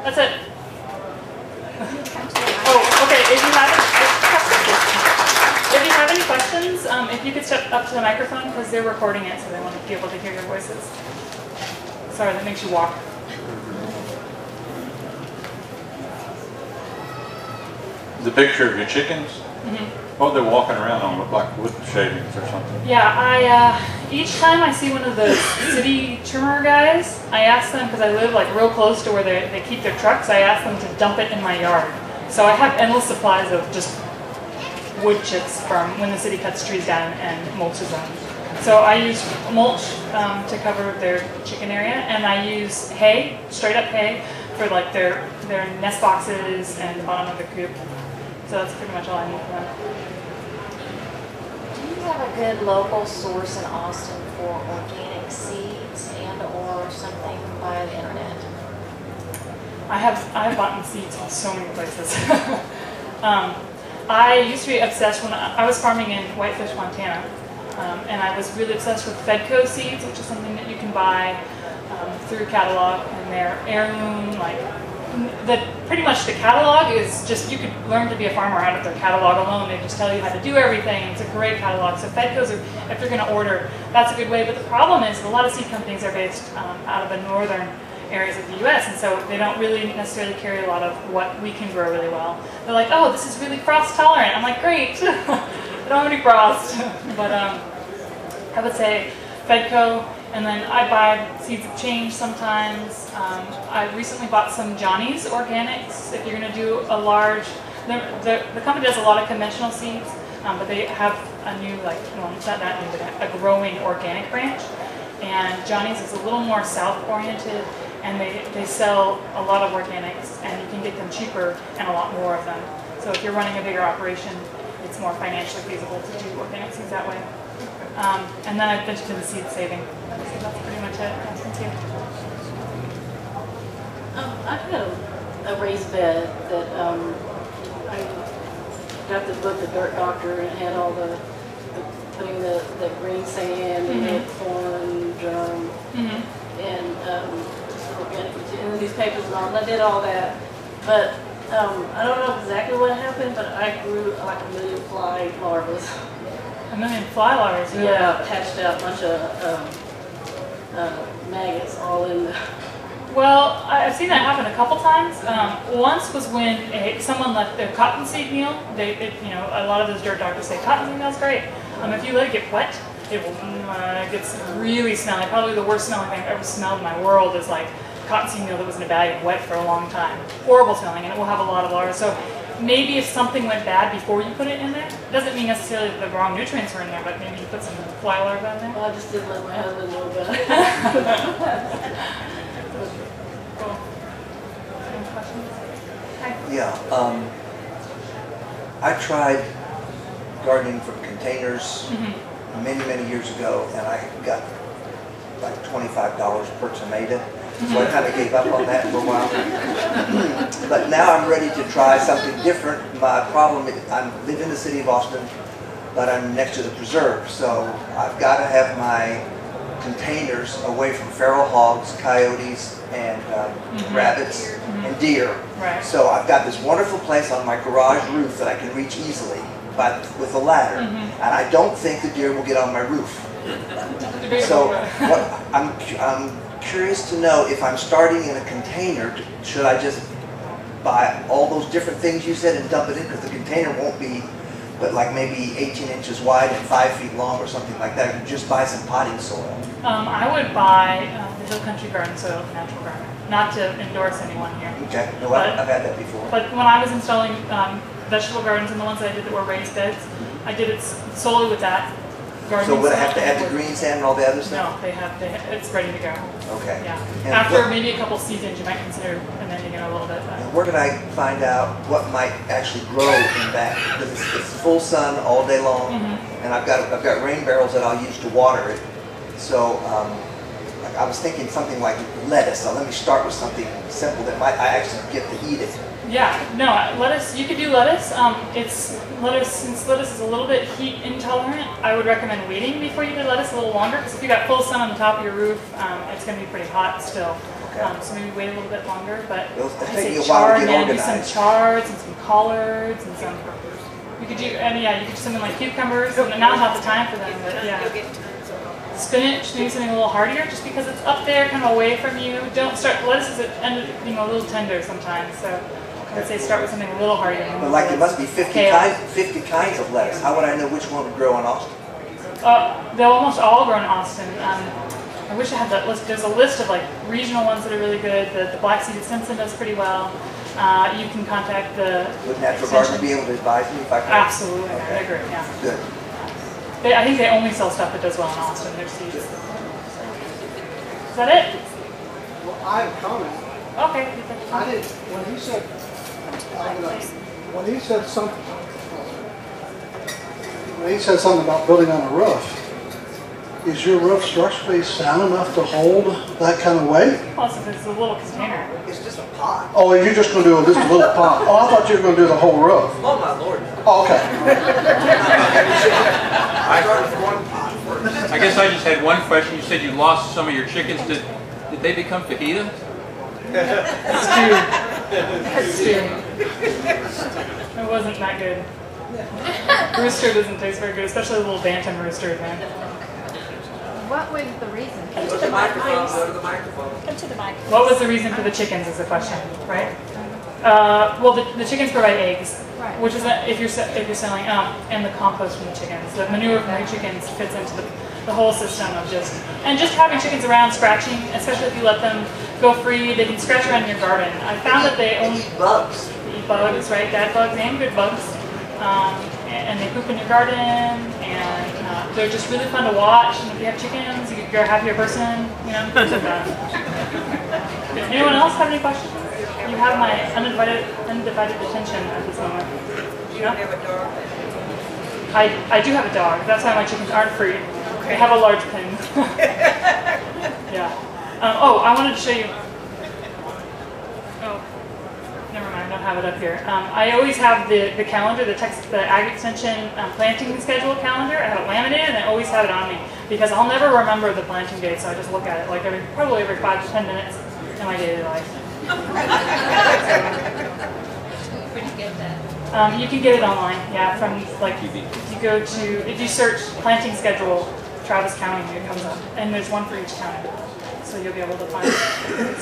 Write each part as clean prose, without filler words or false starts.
That's it. Oh, okay. If you have any questions, if you could step up to the microphone because they're recording it, so they want to be able to hear your voices. Sorry, that makes you walk. The picture of your chickens? Mm-hmm. What they're walking around on look like wood shavings or something. Yeah, each time I see one of the city trimmer guys, I ask them, because I live like real close to where they keep their trucks, I ask them to dump it in my yard. So I have endless supplies of just wood chips from when the city cuts trees down and mulches them. So I use mulch to cover their chicken area, and I use hay, straight up hay, for like their nest boxes and the bottom of the coop. So that's pretty much all I need for them. Do you have a good local source in Austin for organic seeds and or something via the internet? I have bought seeds from so many places. I used to be obsessed when I was farming in Whitefish, Montana, and I was really obsessed with Fedco seeds, which is something that you can buy through catalog, and they're heirloom, like pretty much the catalog is just, you could learn to be a farmer out of their catalog alone. They just tell you how to do everything. It's a great catalog. So Fedcos, if you're going to order, that's a good way. But the problem is a lot of seed companies are based out of the northern areas of the U.S. and so they don't really necessarily carry a lot of what we can grow really well. They're like, oh, this is really frost tolerant. I'm like, great. I don't have any frost. But I would say Fedco. And then I buy Seeds of Change sometimes. I recently bought some Johnny's Organics. If you're going to do a large, the company does a lot of conventional seeds, but they have a new, like, well, it's not that new, but a growing organic branch. And Johnny's is a little more south-oriented, and they sell a lot of organics, and you can get them cheaper and a lot more of them. So if you're running a bigger operation, it's more financially feasible to do organic seeds that way. And then I've ventured into seed saving. So that's pretty much it. Thank you. I've had a raised bed that I got the book, The Dirt Doctor, and it had all the putting the green sand and the corn germ and organic material and these papers and all. And I did all that, but I don't know exactly what happened, but I grew like 1 million fly larvae. 1 million fly larvae, really? Yeah, hatched out a bunch of maggots all in the... Well, I've seen that happen a couple times. Once was when someone left their cottonseed meal. A lot of those dirt doctors say cottonseed meal is great. If you let it get wet, it gets really smelly. Probably the worst smelling thing I've ever smelled in my world is like cottonseed meal that was in a bag and wet for a long time. Horrible smelling, and it will have a lot of larvae. So maybe if something went bad before you put it in there, it doesn't mean necessarily that the wrong nutrients were in there, but maybe you put some fly larvae in there. Well, I just didn't let my husband know about it. Cool. Any questions? Hi. Yeah, I tried gardening from containers many years ago, and I got like $25 per tomato. So I kind of gave up on that for a while. But now I'm ready to try something different. My problem is I live in the city of Austin, but I'm next to the preserve. So I've got to have my containers away from feral hogs, coyotes, and rabbits and deer. Right. So I've got this wonderful place on my garage roof that I can reach easily with a ladder. And I don't think the deer will get on my roof. So I'm curious to know if I'm starting in a container, should I just buy all those different things you said and dump it in? Because the container won't be, but like maybe 18 inches wide and 5 feet long or something like that. You just buy some potting soil. I would buy the Hill Country Garden Soil Natural Garden. Not to endorse anyone here. Okay, no, I've had that before. But when I was installing vegetable gardens and the ones that I did that were raised beds, I did it solely with that. So would I have to add the green sand and all the other stuff? No, it's ready to go. Okay. Yeah. And after maybe a couple seasons, you might consider amending it a little bit. But. Where can I find out what might actually grow in that? Because it's full sun all day long, and I've got rain barrels that I'll use to water it. So I was thinking something like lettuce. So let me start with something simple that I actually get to eat it. Yeah, no, lettuce, you could do lettuce. It's lettuce, since lettuce is a little bit heat intolerant, I would recommend waiting before you do lettuce a little longer, because if you got full sun on the top of your roof, it's going to be pretty hot still. Okay. So maybe wait a little bit longer, but It'll I'd take say me a while to chard, get man, do some organized. chards and some collards and some, you could do, and yeah, you could do something like cucumbers, and now's not the time for them, but yeah. Spinach, maybe something a little hardier, just because it's up there, kind of away from you. Don't start, lettuce is end up being a little tender sometimes, so I would say start with something a little hardier. But like it must be 50 Kale. kinds of lettuce. How would I know which one would grow in Austin? They'll almost all grow in Austin. I wish I had that list. There's a list of like regional ones that are really good. The black-seeded Simpson does pretty well. You can contact the Would Natural Garden be able to advise me if I could? Absolutely, Okay. I agree. Yeah, Good. I think they only sell stuff that does well in Austin. Their seeds. Is that it? Well, I have a comment. Okay. I did, when he said something about building on a roof, is your roof structurally sound enough to hold that kind of weight? Plus, if it's a little container. It's just a pot. Oh, you're just going to do just a little pot. Oh, I thought you were going to do the whole roof. Oh my Lord. Oh, okay. I started with one pot first. I guess I just had one question. You said you lost some of your chickens. Did they become fajitas? Stew. It wasn't that good. Rooster doesn't taste very good, especially the little bantam rooster, man. What was the reason? Come to the microphone. Go to the microphone. Come to the microphone. What was the reason for the chickens is the question, right? Well, the chickens provide eggs, Right. which is if you're selling, and the compost from the chickens. The manure from the chickens fits into the whole system of just having chickens around scratching, especially if you let them go free, they can scratch around in your garden. I found that they only Eat bugs. eat bugs, right? Bad bugs and good bugs. And they poop in your garden, and they're just really fun to watch. And if you have chickens, you're a happier person, you know. Things like that. Anyone else have any questions? You have my undivided attention at this moment. You don't have a dog? I do have a dog. That's why my chickens aren't free. They have a large pen. Yeah. Oh, I wanted to show you. Oh. Never mind, I don't have it up here. I always have the calendar, the Ag Extension planting schedule calendar. I have it laminated and I always have it on me because I'll never remember the planting date, so I just look at it like probably every 5 to 10 minutes in my daily life. Where do you get that? You can get it online, yeah, from like, if you search planting schedule, Travis County, it comes up, and there's one for each county. So you'll be able to find it.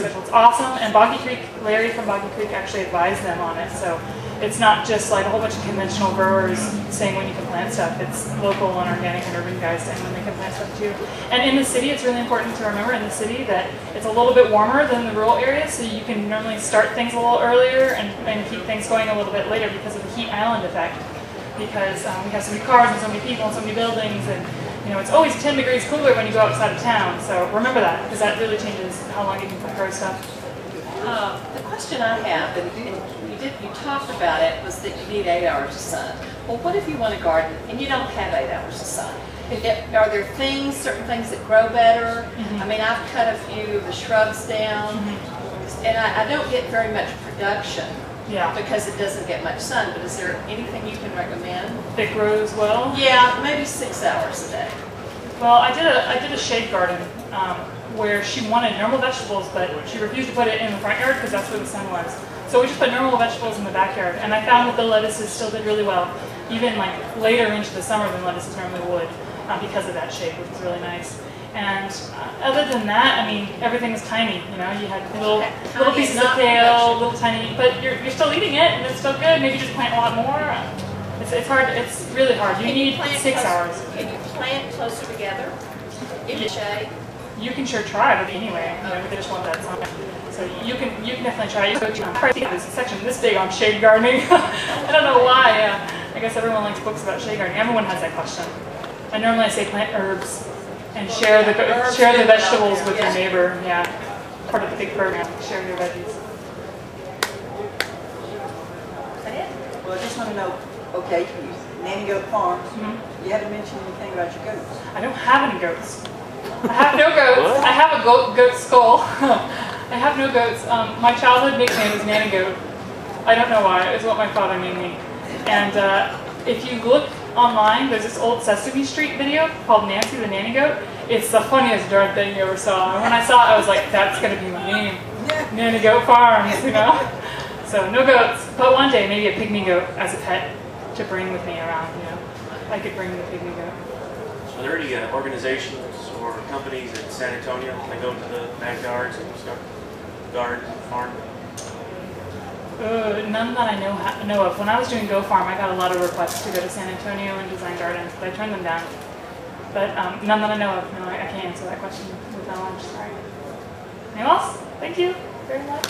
It's awesome, and Boggy Creek, Larry from Boggy Creek actually advised them on it. So it's not just like a whole bunch of conventional growers saying when you can plant stuff. It's local and organic and urban guys saying when they can plant stuff too. And in the city, it's really important to remember in the city that it's a little bit warmer than the rural areas, so you can normally start things a little earlier and keep things going a little bit later because of the heat island effect. Because we have so many cars and so many people and so many buildings, and it's always 10 degrees cooler when you go outside of town. So remember that, because that really changes how long you can grow stuff. The question I have, and you talked about it, was that you need 8 hours of sun. Well, what if you want a garden and you don't have 8 hours of sun? Are there certain things that grow better? I mean, I've cut a few of the shrubs down, and I don't get very much production. Yeah. Because it doesn't get much sun, but is there anything you can recommend? That grows well? Yeah, maybe 6 hours a day. Well, I did a shade garden where she wanted normal vegetables, but she refused to put it in the front yard because that's where the sun was. So we just put normal vegetables in the backyard, and I found that the lettuces still did really well, even like later into the summer than lettuces normally would, because of that shade, which was really nice. And other than that, I mean, everything was tiny. You had little pieces of kale, little tiny, but you're still eating it, and it's still good. Maybe just plant a lot more. It's hard. It's really hard. You need 6 hours. Can you plant closer together in the shade? You can sure try, but anyway, they just want that sun. So you can definitely try. There's a section this big on shade gardening. I don't know why. I guess everyone likes books about shade gardening. Everyone has that question. I normally say plant herbs. And share the vegetables with your neighbor. Yeah, part of the big program. Share your veggies. Well, I just want to know. Okay, Nanny Goat Farms. You haven't mentioned anything about your goats. I don't have any goats. I have no goats. I have a goat skull. I have no goats. My childhood nickname is Nanny Goat. I don't know why. It's what my father named me. And if you look online, there's this old Sesame Street video called Nancy the Nanny Goat. It's the funniest darn thing you ever saw. And when I saw it, I was like, that's going to be my name. Nanny Goat Farms, you know? So no goats, but one day maybe a pygmy goat as a pet to bring with me around, you know? I could bring the pygmy goat. Are there any organizations or companies in San Antonio that go to the backyards and start gardens and farm? None that I know of. When I was doing Go Farm, I got a lot of requests to go to San Antonio and design gardens, but I turned them down. But none that I know of. No, I can't answer that question with knowledge. Sorry. Anyone else? Thank you very much.